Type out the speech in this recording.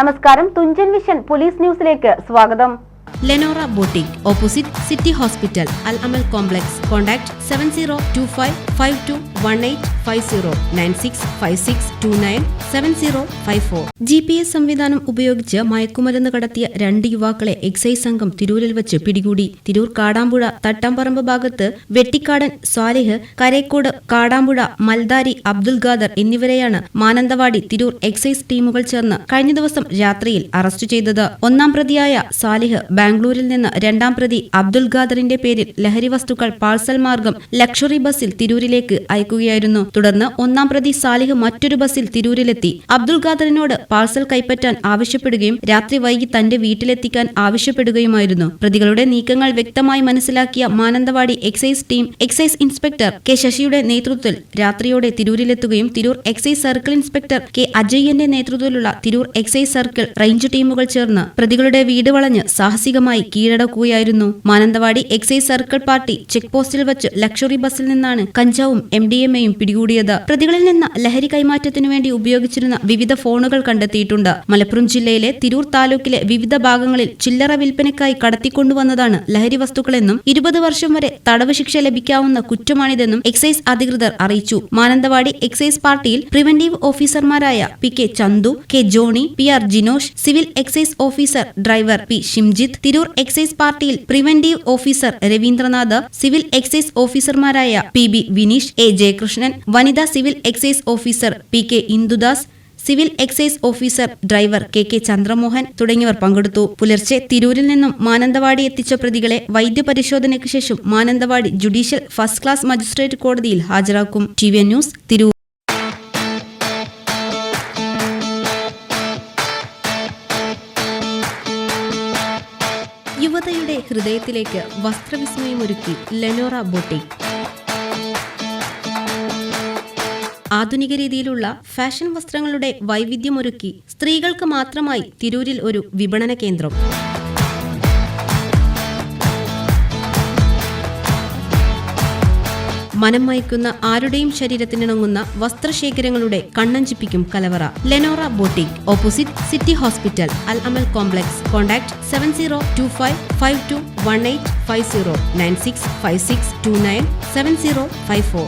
നമസ്കാരം, Thunchan vision police ന്യൂസിലേക്ക് സ്വാഗതം. Lenora boutique, opposite city hospital, Al Amal complex. Contact 7025521850 9656297054. GPS സംവിധാനം ഉപയോഗിച്ച് മയക്കുമരുന്ന് കടത്തിയ 2 യുവാക്കളെ എക്സൈസ് സംഘം തിരൂരിൽ വെച്ച് പിടികൂടി. തിരൂർ കാടാമ്പുഴ തട്ടാംപറമ്പ് ഭാഗത്ത് വെട്ടിക്കാടൻ സ്വാലിഹ്, കരേക്കോട് കാടാമ്പുഴ മൽദാരി അബ്ദുൽ ഖാദർ എന്നിവരെയാണ് മാനന്തവാടി തിരൂർ എക്സൈസ് ടീമുകൾ ചേർന്ന് കഴിഞ്ഞ ദിവസം രാത്രിയിൽ അറസ്റ്റ് ചെയ്തത്. ഒന്നാം പ്രതിയായ സാലിഹ് ബാംഗ്ലൂരിൽ നിന്ന് രണ്ടാം പ്രതി അബ്ദുൽ ഖാദറിന്റെ പേരിൽ ലഹരി വസ്തുക്കൾ പാഴ്സൽ മാർഗം ലക്ഷറി ബസ്സിൽ തിരൂരിലേക്ക് അയക്കുകയായിരുന്നു. തുടർന്ന് ഒന്നാം പ്രതി സാലിഹ് മറ്റൊരു ബസ്സിൽ തിരൂരിലെത്തി അബ്ദുൽ ഖാദറിനോട് പാഴ്സൽ കൈപ്പറ്റാൻ ആവശ്യപ്പെടുകയും രാത്രി വൈകി തന്റെ വീട്ടിലെത്തിക്കാൻ ആവശ്യപ്പെടുകയുമായിരുന്നു. പ്രതികളുടെ നീക്കങ്ങൾ വ്യക്തമായി മനസ്സിലാക്കിയ Mananthavady excise team excise inspector K ശശിയുടെ നേതൃത്വത്തിൽ രാത്രിയോടെ തിരൂരിലെത്തുകയും Tirur excise circle inspector K അജയ്യന്റെ നേതൃത്വത്തിലുള്ള തിരൂർ എക്സൈസ് സർക്കിൾ റേഞ്ച് ടീമുകൾ ചേർന്ന് പ്രതികളുടെ വീട് വളഞ്ഞ് സാഹസികമായി കീഴടക്കുകയായിരുന്നു. Mananthavady excise circle party check പോസ്റ്റിൽ വെച്ച് ലക്ഷറി ബസ്സിൽ നിന്നാണ് കഞ്ചാവും MDMAയും പിടികൂടിയത്. പ്രതികളിൽ നിന്ന് ലഹരി കൈമാറ്റത്തിനു വേണ്ടി ഉപയോഗിച്ചിരുന്ന വിവിധ ഫോണുകൾ കണ്ടെത്തിയിട്ടുണ്ട്. മലപ്പുറം ജില്ലയിലെ തിരൂർ താലൂക്കിലെ വിവിധ ഭാഗങ്ങളിൽ ചില്ലറ വിൽപ്പനയ്ക്കായി കടത്തിക്കൊണ്ടുവന്നതാണ് ലഹരി വസ്തുക്കളെന്നും 20 വർഷം വരെ തടവ് ശിക്ഷ ലഭിക്കാവുന്ന കുറ്റമാണിതെന്നും എക്സൈസ് അധികൃതർ അറിയിച്ചു. മാനന്തവാടി എക്സൈസ് പാർട്ടിയിൽ പ്രിവന്റീവ് ഓഫീസർമാരായ PK Chandu, K Johny, PR Jinosh, civil excise officer driver P Shimjith, Tirur excise പാർട്ടിയിൽ preventive officer Ravindranath, civil excise ഓഫീസർമാരായ PB വിനീഷ്, A ജയകൃഷ്ണൻ, വനിതാ civil excise officer PK Indudas, civil excise officer driver KK Chandramohan തുടങ്ങിയവർ പങ്കെടുത്തു. പുലർച്ചെ തിരൂരിൽ നിന്നും മാനന്തവാടി എത്തിച്ച പ്രതികളെ വൈദ്യപരിശോധനയ്ക്ക് ശേഷം Mananthavady judicial first class magistrate കോടതിയിൽ ഹാജരാക്കും. TVN news, Tirur. യുവതയുടെ ഹൃദയത്തിലേക്ക് വസ്ത്രവിസ്മയമൊരുക്കി ലെനോറ ബോട്ടിക്. ആധുനിക രീതിയിലുള്ള ഫാഷൻ വസ്ത്രങ്ങളുടെ വൈവിധ്യമൊരുക്കി സ്ത്രീകൾക്ക് മാത്രമായി തിരൂരിൽ ഒരു വിപണന കേന്ദ്രം. മനം മയക്കുന്ന ആരുടെയും ശരീരത്തിനിണങ്ങുന്ന വസ്ത്രശേഖരങ്ങളുടെ കണ്ണഞ്ചിപ്പിക്കും കലവറ. Lenora boutique, opposite city hospital, Al Amal complex. Contact 7025521850 9656297054.